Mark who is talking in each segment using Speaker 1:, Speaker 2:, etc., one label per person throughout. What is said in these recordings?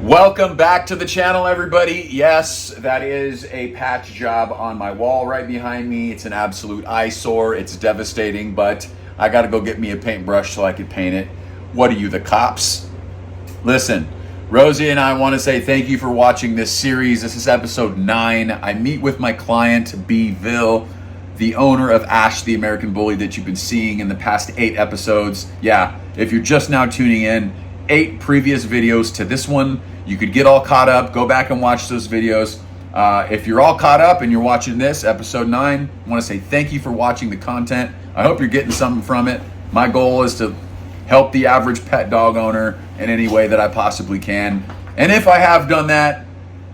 Speaker 1: Welcome back to the channel, everybody. Yes, that is a patch job on my wall right behind me. It's an absolute eyesore. It's devastating, but I got to go get me a paintbrush so I can paint it. What are you, the cops? Listen, Rosie and I want to say thank you for watching this series. This is episode 9. I meet with my client, B. Ville, the owner of Ash the American Bully that you've been seeing in the past 8 episodes. Yeah, if you're just now tuning in, 8 previous videos to this one. You could get all caught up. Go back and watch those videos. If you're all caught up and you're watching this, episode 9, I want to say thank you for watching the content. I hope you're getting something from it. My goal is to help the average pet dog owner in any way that I possibly can. And if I have done that,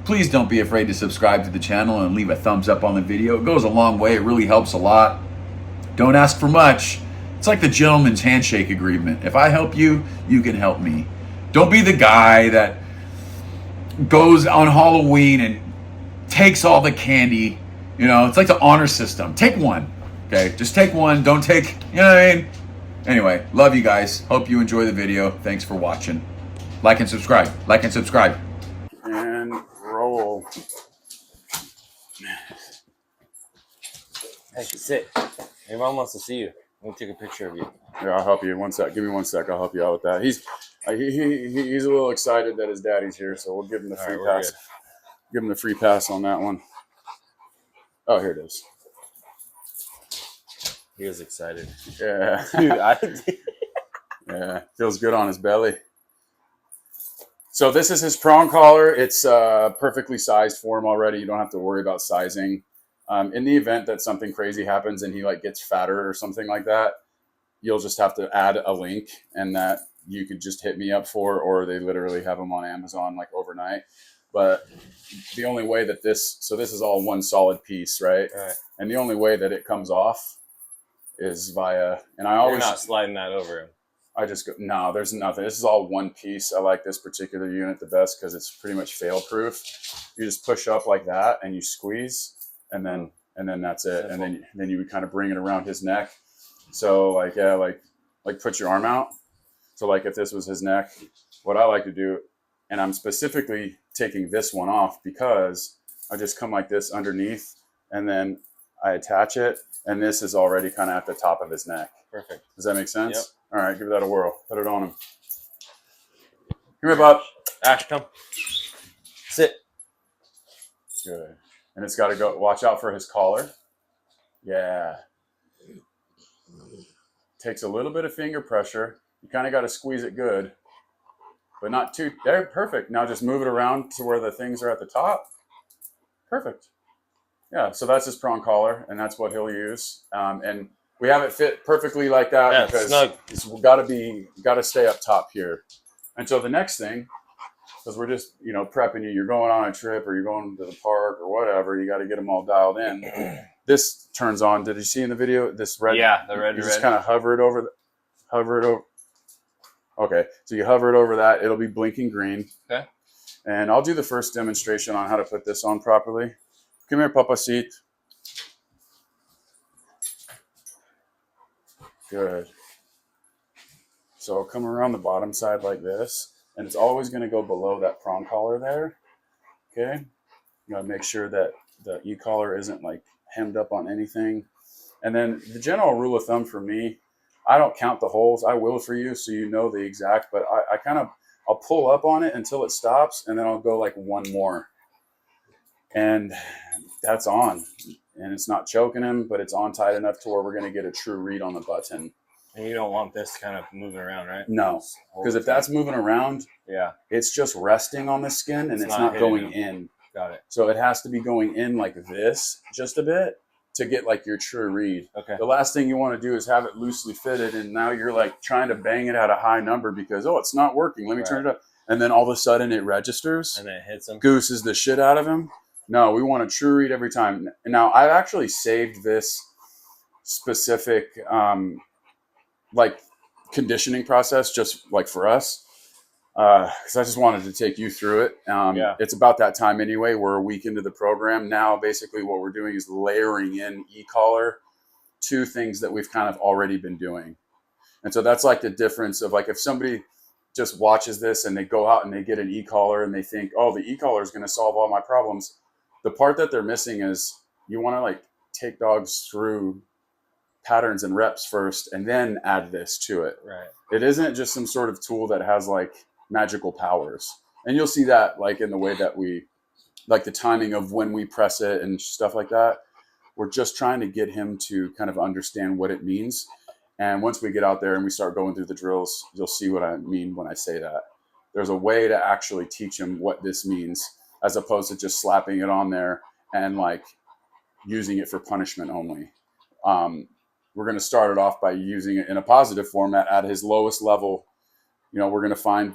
Speaker 1: please don't be afraid to subscribe to the channel and leave a thumbs up on the video. It goes a long way. It really helps a lot. Don't ask for much. It's like the gentleman's handshake agreement. If I help you, you can help me. Don't be the guy that goes on Halloween and takes all the candy. You know, it's like the honor system. Take one, okay? Just take one. Don't take, you know what I mean? Anyway, love you guys. Hope you enjoy the video. Thanks for watching. Like and subscribe. Like and subscribe. And roll.
Speaker 2: Hey, sit. Your mom wants to see you. Let me take a picture of you.
Speaker 1: Yeah, I'll help you. One sec. Give me 1 sec. I'll help you out with that. He's a little excited that his daddy's here, so we'll give him the free pass. Give him the free pass on that one. Oh, here it is.
Speaker 2: He was excited.
Speaker 1: Yeah.
Speaker 2: Dude,
Speaker 1: Yeah, feels good on his belly. So this is his prong collar. It's perfectly sized for him already. You don't have to worry about sizing. In the event that something crazy happens and he like gets fatter or something like that, you'll just have to add a link, and that you could just hit me up for, or they literally have them on Amazon like overnight. But the only way that this is all one solid piece, right?
Speaker 2: Right.
Speaker 1: And the only way that it comes off is via, and I always,
Speaker 2: you're not sliding that over him.
Speaker 1: I just go, no, there's nothing. This is all one piece. I like this particular unit the best because it's pretty much fail proof. You just push up like that and you squeeze, and then that's it.
Speaker 2: Simple.
Speaker 1: And then you would kind of bring it around his neck. So like, yeah, like put your arm out. So like if this was his neck, what I like to do, and I'm specifically taking this one off because I just come like this underneath and then I attach it, and this is already kind of at the top of his neck.
Speaker 2: Perfect.
Speaker 1: Does that make sense?
Speaker 2: Yep.
Speaker 1: All right, give that a whirl. Put it on him. Come here, Bob.
Speaker 2: Ash, come. Sit.
Speaker 1: Good. And it's got to go. Watch out for his collar. Yeah. Takes a little bit of finger pressure. You kind of got to squeeze it good, but not too. There, perfect. Now just move it around to where the things are at the top. Perfect. Yeah. So that's his prong collar, and that's what he'll use. And we have it fit perfectly like that,
Speaker 2: Yeah,
Speaker 1: because
Speaker 2: snug.
Speaker 1: it's got to stay up top here. And so the next thing, because we're just, prepping you, you're going on a trip or you're going to the park or whatever, you got to get them all dialed in. This turns on. Did you see in the video this red?
Speaker 2: Yeah, the red.
Speaker 1: You just kind of hover it over. Okay, so you hover it over that. It'll be blinking green.
Speaker 2: Okay.
Speaker 1: And I'll do the first demonstration on how to put this on properly. Come here, Papacito. Good. So I'll come around the bottom side like this, and it's always going to go below that prong collar there. Okay. You got to make sure that the e-collar isn't like hemmed up on anything. And then the general rule of thumb for me, I don't count the holes. I will for you, so you know the exact, but I'll pull up on it until it stops, and then I'll go like one more. And that's on. And it's not choking him, but it's on tight enough to where we're going to get a true read on the button.
Speaker 2: And you don't want this kind of moving around, right?
Speaker 1: No, because if that's moving around,
Speaker 2: yeah,
Speaker 1: it's just resting on the skin, and it's not going in.
Speaker 2: Got it.
Speaker 1: So it has to be going in like this just a bit to get like your true read.
Speaker 2: Okay.
Speaker 1: The last thing you want to do is have it loosely fitted, and now you're like trying to bang it at a high number because, oh, it's not working. Let me turn it up. And then all of a sudden it registers.
Speaker 2: And then it hits him.
Speaker 1: Gooses the shit out of him. No, we want a true read every time. Now, I've actually saved this specific like conditioning process just like for us. Because I just wanted to take you through it.
Speaker 2: Yeah.
Speaker 1: It's about that time anyway. We're a week into the program. Now, basically what we're doing is layering in e-collar to things that we've kind of already been doing. And so that's like the difference of like if somebody
Speaker 3: just watches this and they go out and they get an e-collar and they think, oh, the e-collar is going to solve all my problems. The part that they're missing is you want to like take dogs through patterns and reps first and then add this to it.
Speaker 2: Right.
Speaker 3: It isn't just some sort of tool that has like magical powers. And you'll see that like in the way that we, like the timing of when we press it and stuff like that. We're just trying to get him to kind of understand what it means. And once we get out there and we start going through the drills, you'll see what I mean when I say that. There's a way to actually teach him what this means, as opposed to just slapping it on there and like using it for punishment only. We're going to start it off by using it in a positive format at his lowest level. You know, we're going to find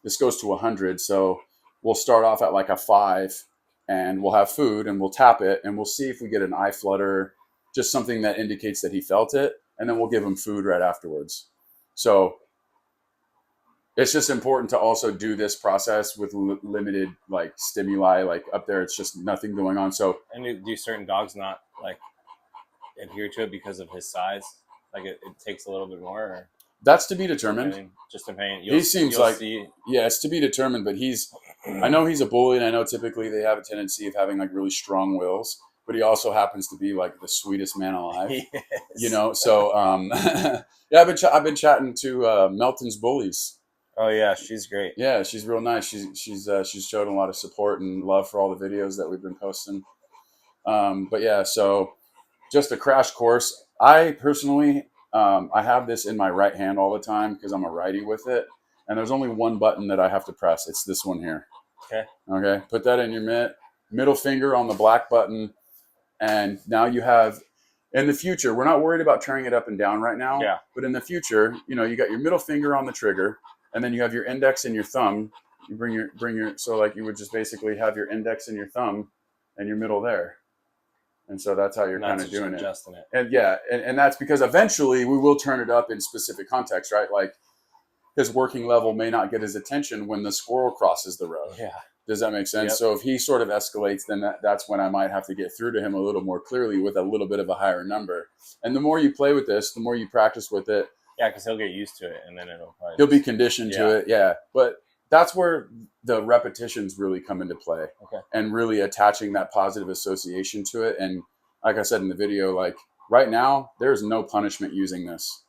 Speaker 3: this goes to 100. So we'll start off at like a 5 and we'll have food and we'll tap it and we'll see if we get an eye flutter, just something that indicates that he felt it. And then we'll give him food right afterwards. So it's just important to also do this process with limited like stimuli, like up there, it's just nothing going on. So,
Speaker 2: and do certain dogs not like adhere to it because of his size? Like it takes a little bit more? Or,
Speaker 3: that's to be determined.
Speaker 2: I mean, just in pain.
Speaker 3: He seems like, yeah, it's to be determined, but I know he's a bully, and I know typically they have a tendency of having like really strong wills, but he also happens to be like the sweetest man alive.
Speaker 2: Yes.
Speaker 3: You know, so yeah, I've been chatting to Melton's bullies.
Speaker 2: Oh yeah, she's great.
Speaker 3: Yeah, she's real nice. She's showed a lot of support and love for all the videos that we've been posting. But yeah, so just a crash course. I personally, I have this in my right hand all the time because I'm a righty with it. And there's only one button that I have to press. It's this one here.
Speaker 2: Okay.
Speaker 3: Okay. Put that in your middle finger on the black button. And now you have, in the future, we're not worried about turning it up and down right now.
Speaker 2: Yeah.
Speaker 3: But in the future, you know, you got your middle finger on the trigger, and then you have your index and your thumb. You bring your, so like you would just basically have your index and your thumb and your middle there. And so that's how you're kind of doing it. And yeah, and that's because eventually we will turn it up in specific context, right? Like his working level may not get his attention when the squirrel crosses the road.
Speaker 2: Yeah.
Speaker 3: Does that make sense?
Speaker 2: Yep.
Speaker 3: So if he sort of escalates, then that's when I might have to get through to him a little more clearly with a little bit of a higher number. And the more you play with this, the more you practice with it.
Speaker 2: Yeah, because he'll get used to it, and then
Speaker 3: he'll be conditioned to it. Yeah, but that's where the repetitions really come into play.
Speaker 2: Okay.
Speaker 3: And really attaching that positive association to it. And like I said in the video, like right now, there's no punishment using this.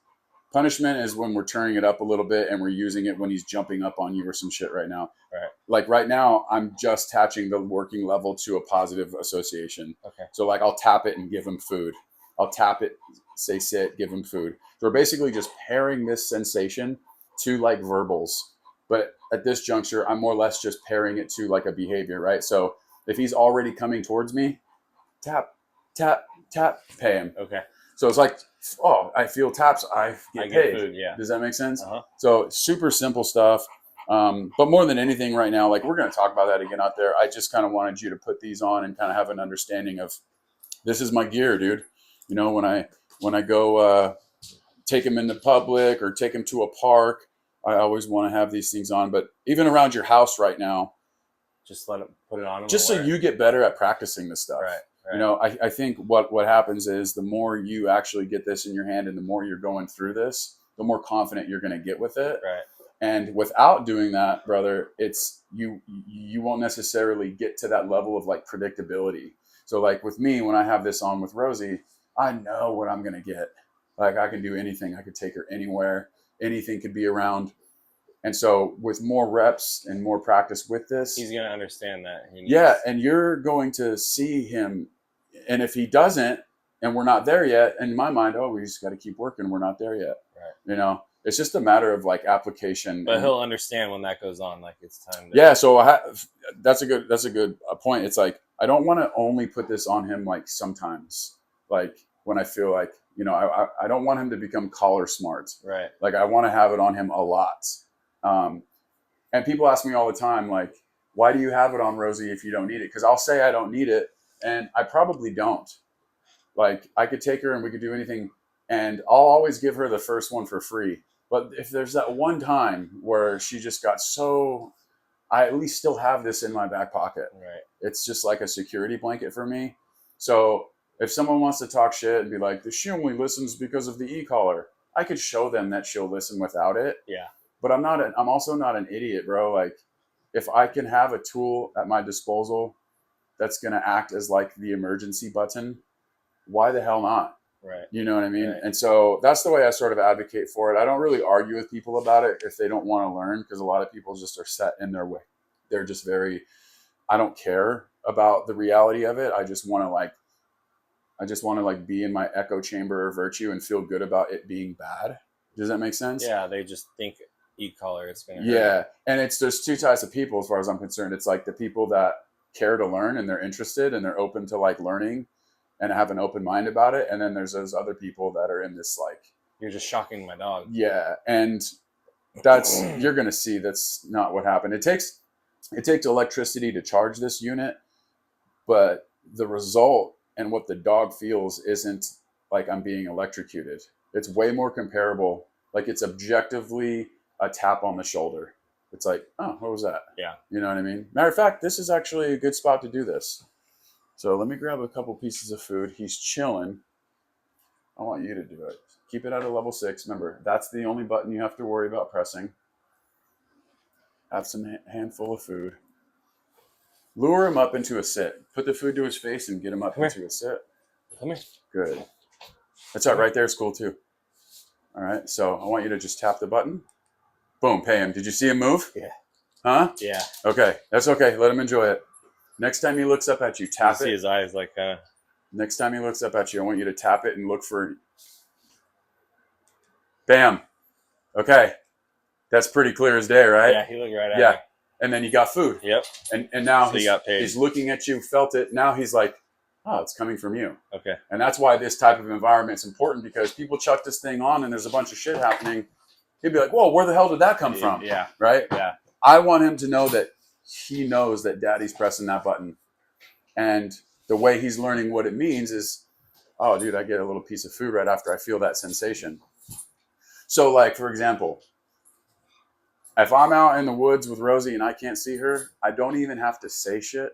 Speaker 3: Punishment is when we're turning it up a little bit and we're using it when he's jumping up on you or some shit right now.
Speaker 2: Right.
Speaker 3: Like right now, I'm just attaching the working level to a positive association.
Speaker 2: Okay.
Speaker 3: So like I'll tap it and give him food. I'll tap it, say sit, give him food. So we're basically just pairing this sensation to like verbals. But at this juncture, I'm more or less just pairing it to like a behavior, right? So if he's already coming towards me, tap, tap, tap, pay him.
Speaker 2: Okay.
Speaker 3: So it's like, oh, I feel taps, I get paid.
Speaker 2: Food, yeah.
Speaker 3: Does that make sense?
Speaker 2: Uh-huh.
Speaker 3: So super simple stuff. But more than anything right now, like we're going to talk about that again out there. I just kind of wanted you to put these on and kind of have an understanding of this is my gear, dude. You know, when I go take him into public or take him to a park, I always want to have these things on. But even around your house right now,
Speaker 2: just let him put it on him.
Speaker 3: Just so you get better at practicing this stuff.
Speaker 2: Right.
Speaker 3: You know, I think what happens is the more you actually get this in your hand and the more you're going through this, the more confident you're going to get with it.
Speaker 2: Right.
Speaker 3: And without doing that, brother, it's you won't necessarily get to that level of like predictability. So like with me, when I have this on with Rosie, I know what I'm going to get. Like I can do anything. I could take her anywhere. Anything could be around. And so with more reps and more practice with this,
Speaker 2: he's going to understand that.
Speaker 3: Yeah. And you're going to see him. And if he doesn't, and we're not there yet, in my mind, oh, we just got to keep working. We're not there yet.
Speaker 2: Right.
Speaker 3: You know, it's just a matter of like application.
Speaker 2: But he'll understand when that goes on. Like it's time.
Speaker 3: Yeah. So that's a good point. It's like, I don't want to only put this on him like sometimes, like when I feel like, you know, I don't want him to become collar smart.
Speaker 2: Right.
Speaker 3: Like I want to have it on him a lot. And people ask me all the time, like, why do you have it on Rosie if you don't need it? Because I'll say I don't need it, and I probably don't. Like, I could take her and we could do anything, and I'll always give her the first one for free. But if there's that one time where she just got so, I at least still have this in my back pocket.
Speaker 2: Right.
Speaker 3: It's just like a security blanket for me. So if someone wants to talk shit and be like, she only listens because of the e-collar, I could show them that she'll listen without it.
Speaker 2: Yeah.
Speaker 3: but I'm also not an idiot, bro. Like, if I can have a tool at my disposal that's going to act as like the emergency button, why the hell not?
Speaker 2: Right.
Speaker 3: You know what I mean?
Speaker 2: Right.
Speaker 3: And so that's the way I sort of advocate for it. I don't really argue with people about it if they don't want to learn, because a lot of people just are set in their way. They're just very, I don't care about the reality of it. I just want to like be in my echo chamber of virtue and feel good about it being bad. Does that make sense?
Speaker 2: Yeah, they just think e-collar it's going to
Speaker 3: Yeah.
Speaker 2: hurt.
Speaker 3: And there's two types of people as far as I'm concerned. It's like the people that care to learn and they're interested and they're open to like learning and have an open mind about it. And then there's those other people that are in this like,
Speaker 2: You're just shocking my dog.
Speaker 3: yeah. And you're going to see that's not what happened. It takes electricity to charge this unit, but the result and what the dog feels isn't like I'm being electrocuted. It's way more comparable. Like, it's objectively a tap on the shoulder. It's like, oh, what was that?
Speaker 2: Yeah.
Speaker 3: You know what I mean? Matter of fact, this is actually a good spot to do this. So let me grab a couple pieces of food. He's chilling. I want you to do it. Keep it at a level 6. Remember, that's the only button you have to worry about pressing. Have some handful of food. Lure him up into a sit. Put the food to his face and get him up into a sit.
Speaker 2: Come here.
Speaker 3: Good. That's all right. There's cool too. All right. So I want you to just tap the button. Boom. Pay him. Did you see him move?
Speaker 2: Yeah.
Speaker 3: Huh?
Speaker 2: Yeah.
Speaker 3: Okay. That's okay. Let him enjoy it. Next time he looks up at you, tap
Speaker 2: See
Speaker 3: it.
Speaker 2: his eyes like
Speaker 3: Next time he looks up at you, I want you to tap it and look for. Bam. Okay. That's pretty clear as day, right?
Speaker 2: Yeah, he looked right at
Speaker 3: Yeah.
Speaker 2: me.
Speaker 3: And then you got food.
Speaker 2: Yep.
Speaker 3: And now
Speaker 2: So you got paid.
Speaker 3: he's looking at you, felt it. Now he's like, oh, it's coming from you.
Speaker 2: Okay.
Speaker 3: And that's why this type of environment is important, because people chuck this thing on and there's a bunch of shit happening. He'd be like, whoa, where the hell did that come from?
Speaker 2: Yeah.
Speaker 3: Right?
Speaker 2: Yeah.
Speaker 3: I want him to know that he knows that daddy's pressing that button. And the way he's learning what it means is, oh, dude, I get a little piece of food right after I feel that sensation. So, like, for example, if I'm out in the woods with Rosie and I can't see her, I don't even have to say shit.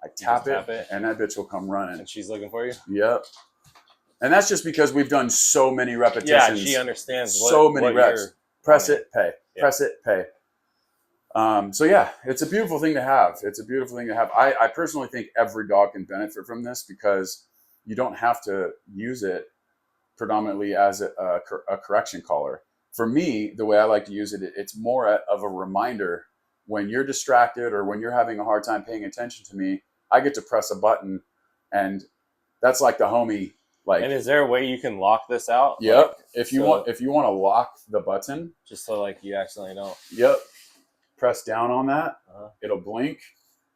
Speaker 3: I tap it, and that bitch will come running.
Speaker 2: And she's looking for you?
Speaker 3: Yep. And that's just because we've done so many repetitions.
Speaker 2: Yeah, she understands
Speaker 3: so many reps.
Speaker 2: you're
Speaker 3: Press
Speaker 2: wanting.
Speaker 3: it, pay.
Speaker 2: Yeah.
Speaker 3: Press it, pay. So yeah, it's a beautiful thing to have. It's a beautiful thing to have. I personally think every dog can benefit from this, because you don't have to use it predominantly as a correction collar. For me, the way I like to use it, it's more of a reminder when you're distracted or when you're having a hard time paying attention to me. I get to press a button, and that's like the homie. Like,
Speaker 2: And is there a way you can lock this out?
Speaker 3: yep.
Speaker 2: Like,
Speaker 3: If you
Speaker 2: so-
Speaker 3: want to lock the button,
Speaker 2: just so like you accidentally don't.
Speaker 3: yep. Press down on that.
Speaker 2: Uh-huh.
Speaker 3: It'll blink,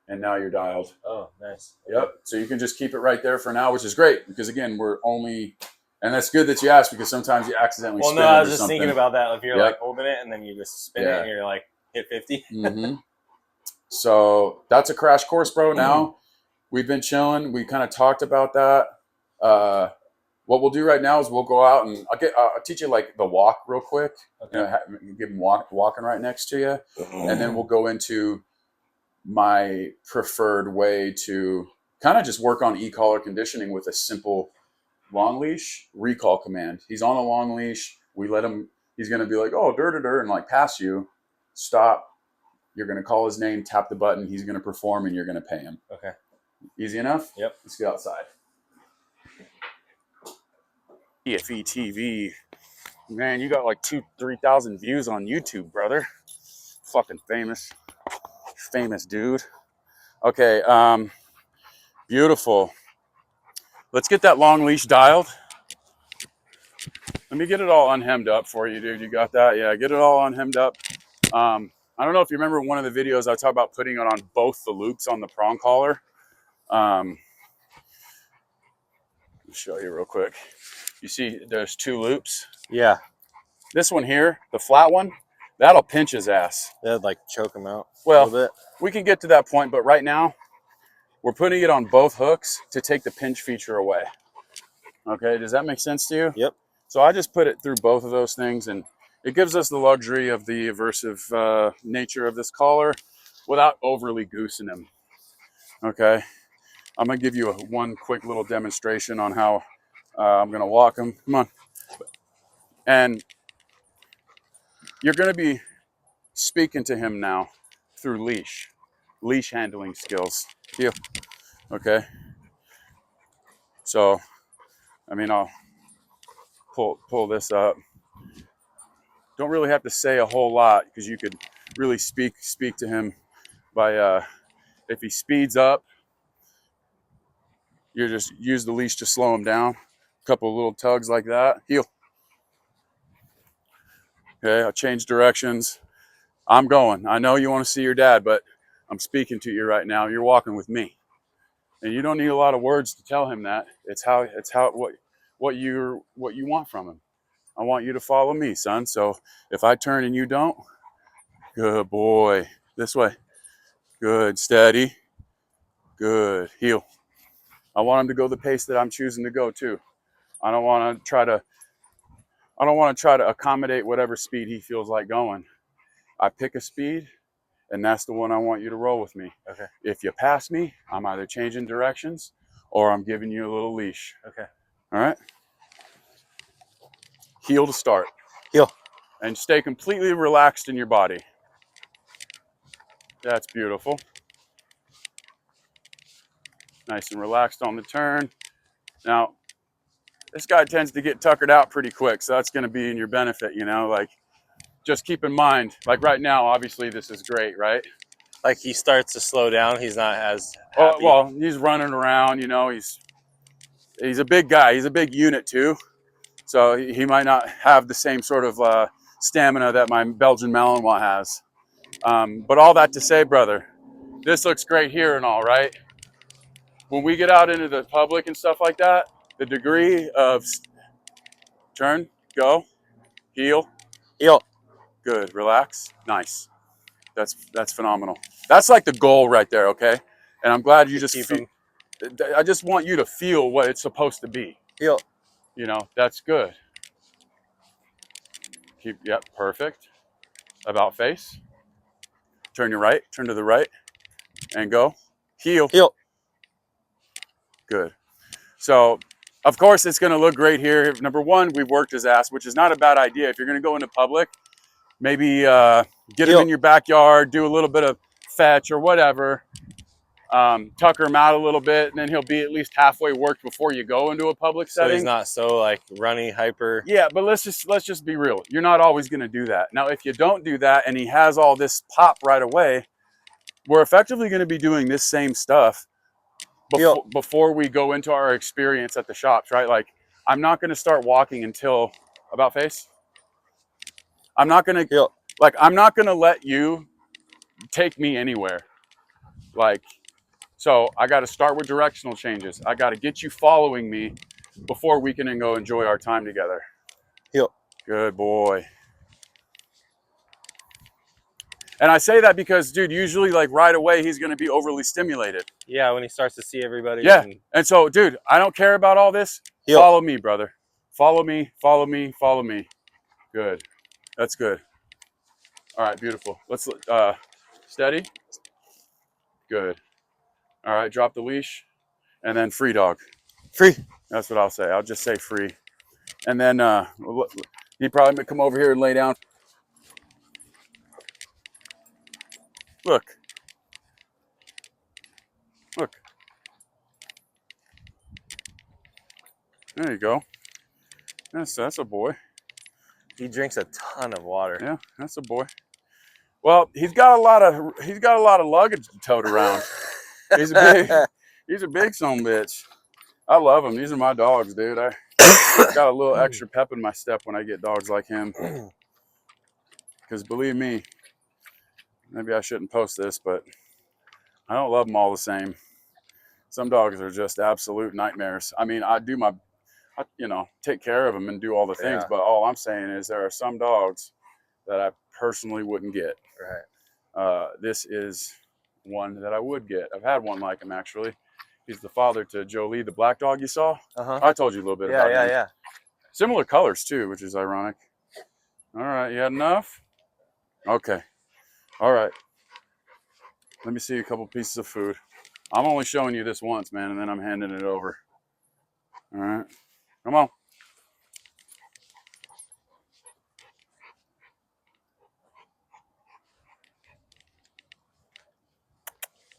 Speaker 3: and now you're dialed.
Speaker 2: Oh, nice.
Speaker 3: Yep. So you can just keep it right there for now, which is great, because again, we're only, and that's good that you asked, because sometimes you accidentally
Speaker 2: Well,
Speaker 3: spin
Speaker 2: no,
Speaker 3: it
Speaker 2: I
Speaker 3: or
Speaker 2: was just
Speaker 3: something.
Speaker 2: thinking about that. If you're
Speaker 3: Yep.
Speaker 2: like holding it and then you just spin
Speaker 3: Yeah.
Speaker 2: it and you're like hit 50.
Speaker 3: Mm-hmm. So that's a crash course, bro. Now we've been chilling. We kind of talked about that. What we'll do right now is we'll go out and I'll teach you like the walk real quick.
Speaker 2: Okay.
Speaker 3: Give them walking right next to you, and then we'll go into my preferred way to kind of just work on e-collar conditioning with a simple long leash recall command. He's on a long leash. We let him. He's going to be like, oh, and like pass you. Stop. You're going to call his name, tap the button. He's going to perform, and you're going to pay him.
Speaker 2: Okay.
Speaker 3: Easy enough?
Speaker 2: Yep.
Speaker 3: Let's get outside. EFE TV. Man, you got like 2,000-3,000 views on YouTube, brother. Fucking famous. Famous dude. Okay, beautiful. Let's get that long leash dialed. Let me get it all unhemmed up for you, dude. You got that? Yeah, get it all unhemmed up. I don't know if you remember one of the videos I talked about putting it on both the loops on the prong collar. Let me show you real quick. You see there's 2 loops.
Speaker 2: Yeah.
Speaker 3: This one here, the flat one, that'll pinch his ass.
Speaker 2: That'd like choke him out
Speaker 3: Well,
Speaker 2: a little bit.
Speaker 3: we can get to that point, but right now we're putting it on both hooks to take the pinch feature away. Okay, does that make sense to you?
Speaker 2: Yep.
Speaker 3: So I just put it through both of those things, and it gives us the luxury of the aversive nature of this collar without overly goosing him. Okay, I'm gonna give you one quick little demonstration on how I'm gonna walk him. Come on. And you're gonna be speaking to him now through leash handling skills. Heel. Okay. So, I mean, I'll pull this up. Don't really have to say a whole lot because you could really speak to him by if he speeds up, you just use the leash to slow him down. A couple of little tugs like that. Heel. Okay, I'll change directions. I'm going. I know you want to see your dad, but I'm speaking to you right now. You're walking with me. And you don't need a lot of words to tell him that. It's what you want from him. I want you to follow me, son. So if I turn and you don't, good boy. This way. Good. Steady. Good. Heel. I want him to go the pace that I'm choosing to go too. I don't want to try to accommodate whatever speed he feels like going. I pick a speed, and that's the one I want you to roll with me.
Speaker 2: Okay.
Speaker 3: If you pass me, I'm either changing directions or I'm giving you a little leash.
Speaker 2: Okay.
Speaker 3: All right? Heel to start.
Speaker 2: Heel.
Speaker 3: And stay completely relaxed in your body. That's beautiful. Nice and relaxed on the turn. Now, this guy tends to get tuckered out pretty quick, so that's going to be in your benefit, you know? Like, just keep in mind, like right now, obviously this is great, right?
Speaker 2: Like he starts to slow down. He's not as happy.
Speaker 3: Well, he's running around, you know, he's a big guy. He's a big unit too. So he might not have the same sort of stamina that my Belgian Malinois has. But all that to say, brother, this looks great here and all, right? When we get out into the public and stuff like that, the degree of turn, go, heel, good, relax, nice. That's phenomenal. That's like the goal right there, okay? And I'm glad you just
Speaker 2: keep
Speaker 3: feel,
Speaker 2: him.
Speaker 3: I just want you to feel what it's supposed to be.
Speaker 2: Heel.
Speaker 3: You know, that's good. Yep, perfect. About face. Turn your right, turn to the right, and go. Heel. Good. So, of course, it's going to look great here. Number one, we've worked his ass, which is not a bad idea. If you're going to go into public, maybe get him in your backyard, do a little bit of fetch or whatever. Tucker him out a little bit, and then he'll be at least halfway worked before you go into a public setting.
Speaker 2: So he's not so like runny, hyper.
Speaker 3: Yeah, but let's just be real. You're not always going to do that. Now, if you don't do that and he has all this pop right away, we're effectively going to be doing this same stuff before we go into our experience at the shops, right? Like, I'm not going to start walking until about face. I'm not going to I'm not going to let you take me anywhere. Like, so I got to start with directional changes. I got to get you following me before we can go enjoy our time together.
Speaker 2: Heel.
Speaker 3: Good boy. And I say that because, dude, usually like right away, he's going to be overly stimulated.
Speaker 2: Yeah, when he starts to see everybody.
Speaker 3: Yeah. And so, dude, I don't care about all this. Heel. Follow me, brother. Follow me, follow me, follow me. Good. That's good. All right, beautiful. Let's steady. Good. All right, drop the leash. And then free dog.
Speaker 2: Free.
Speaker 3: That's what I'll say. I'll just say free. And then he probably come over here and lay down. Look. Look. There you go. That's a boy.
Speaker 2: He drinks a ton of water.
Speaker 3: Yeah, that's a boy. Well, he's got a lot of luggage to tote around. He's a big son of a bitch. I love him. These are my dogs, dude. I got a little extra pep in my step when I get dogs like him. Because believe me, maybe I shouldn't post this, but I don't love them all the same. Some dogs are just absolute nightmares. I mean, I take care of them and do all the things, but all I'm saying is there are some dogs that I personally wouldn't get.
Speaker 2: Right.
Speaker 3: This is one that I would get. I've had one like him, actually. He's the father to Jolie, the black dog you saw. I told you a little bit about him.
Speaker 2: Yeah.
Speaker 3: Similar colors, too, which is ironic. All right, you had enough? Okay. All right. Let me see a couple pieces of food. I'm only showing you this once, man, and then I'm handing it over. All right. Come on.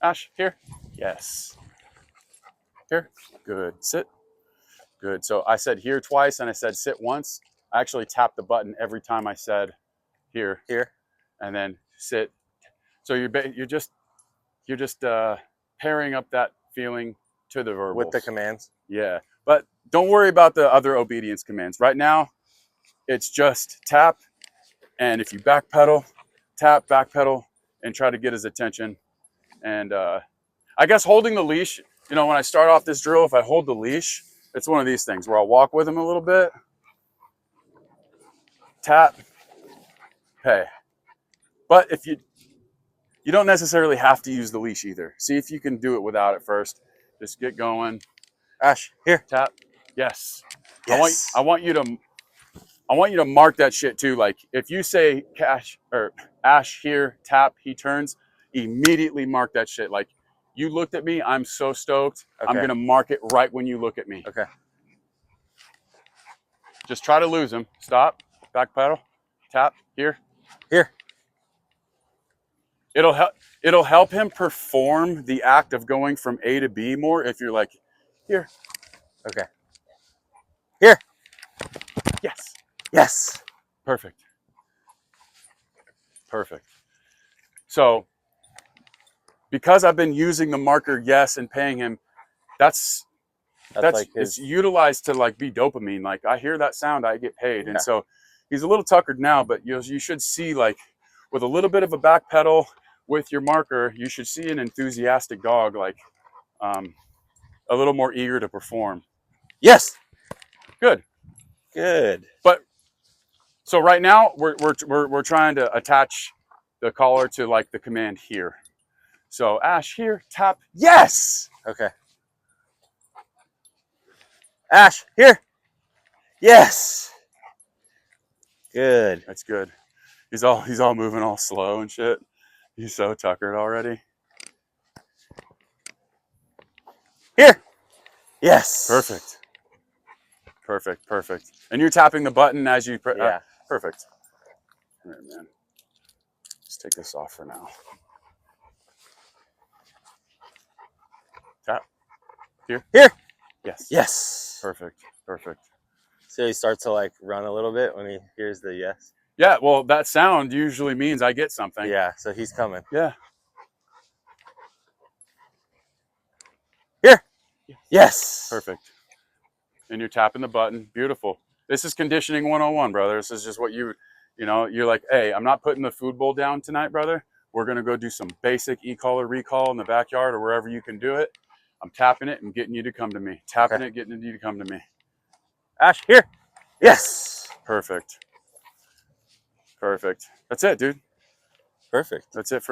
Speaker 3: Ash, here. Yes. Here. Good. Sit. Good. So I said here twice and I said sit once. I actually tapped the button every time I said here, and then sit. So you're just pairing up that feeling to the verbals.
Speaker 2: With the commands.
Speaker 3: Yeah. But don't worry about the other obedience commands. Right now, it's just tap, and if you backpedal, tap, backpedal, and try to get his attention. And I guess holding the leash, you know, when I start off this drill, if I hold the leash, it's one of these things where I'll walk with him a little bit, tap, pay. But if you don't necessarily have to use the leash either. See if you can do it without it first. Just get going.
Speaker 2: Ash, here.
Speaker 3: Tap. Yes.
Speaker 2: Yes.
Speaker 3: I want you to mark that shit too. Like if you say Ash here, tap, he turns, immediately mark that shit. Like you looked at me, I'm so stoked.
Speaker 2: Okay.
Speaker 3: I'm gonna mark it right when you look at me.
Speaker 2: Okay.
Speaker 3: Just try to lose him. Stop. Back pedal. Tap. Here.
Speaker 2: Here.
Speaker 3: It'll help him perform the act of going from A to B more if you're like, here.
Speaker 2: Okay. Here.
Speaker 3: Yes.
Speaker 2: Yes.
Speaker 3: Perfect. Perfect. So because I've been using the marker yes and paying him, that's
Speaker 2: like
Speaker 3: it's utilized to like be dopamine. Like I hear that sound, I get paid.
Speaker 2: Yeah.
Speaker 3: And so he's a little tuckered now, but you should see like with a little bit of a back pedal with your marker, you should see an enthusiastic dog, like a little more eager to perform.
Speaker 2: Yes.
Speaker 3: Good.
Speaker 2: Good.
Speaker 3: But so right now we're trying to attach the collar to like the command here. So Ash here, tap, yes.
Speaker 2: Okay. Ash, here. Yes. Good.
Speaker 3: That's good. He's all moving all slow and shit. He's so tuckered already.
Speaker 2: Here. Yes.
Speaker 3: Perfect. Perfect. Perfect. And you're tapping the button as you
Speaker 2: Yeah.
Speaker 3: perfect. All right, man. Let's take this off for now. Tap. Here.
Speaker 2: Here.
Speaker 3: Yes.
Speaker 2: Yes.
Speaker 3: Perfect. Perfect.
Speaker 2: So he starts to like run a little bit when he hears the yes.
Speaker 3: Yeah, well, that sound usually means I get something.
Speaker 2: Yeah, so he's coming.
Speaker 3: Yeah.
Speaker 2: Here. Yes.
Speaker 3: Perfect. And you're tapping the button. Beautiful. This is conditioning 101, brother. This is just what you're like, hey, I'm not putting the food bowl down tonight, brother. We're going to go do some basic e-collar recall in the backyard or wherever you can do it. I'm tapping it and getting you to come to me. Tapping it, getting you to come to me.
Speaker 2: Ash, here. Yes.
Speaker 3: Perfect. Perfect. That's it, dude.
Speaker 2: Perfect.
Speaker 3: That's it for now.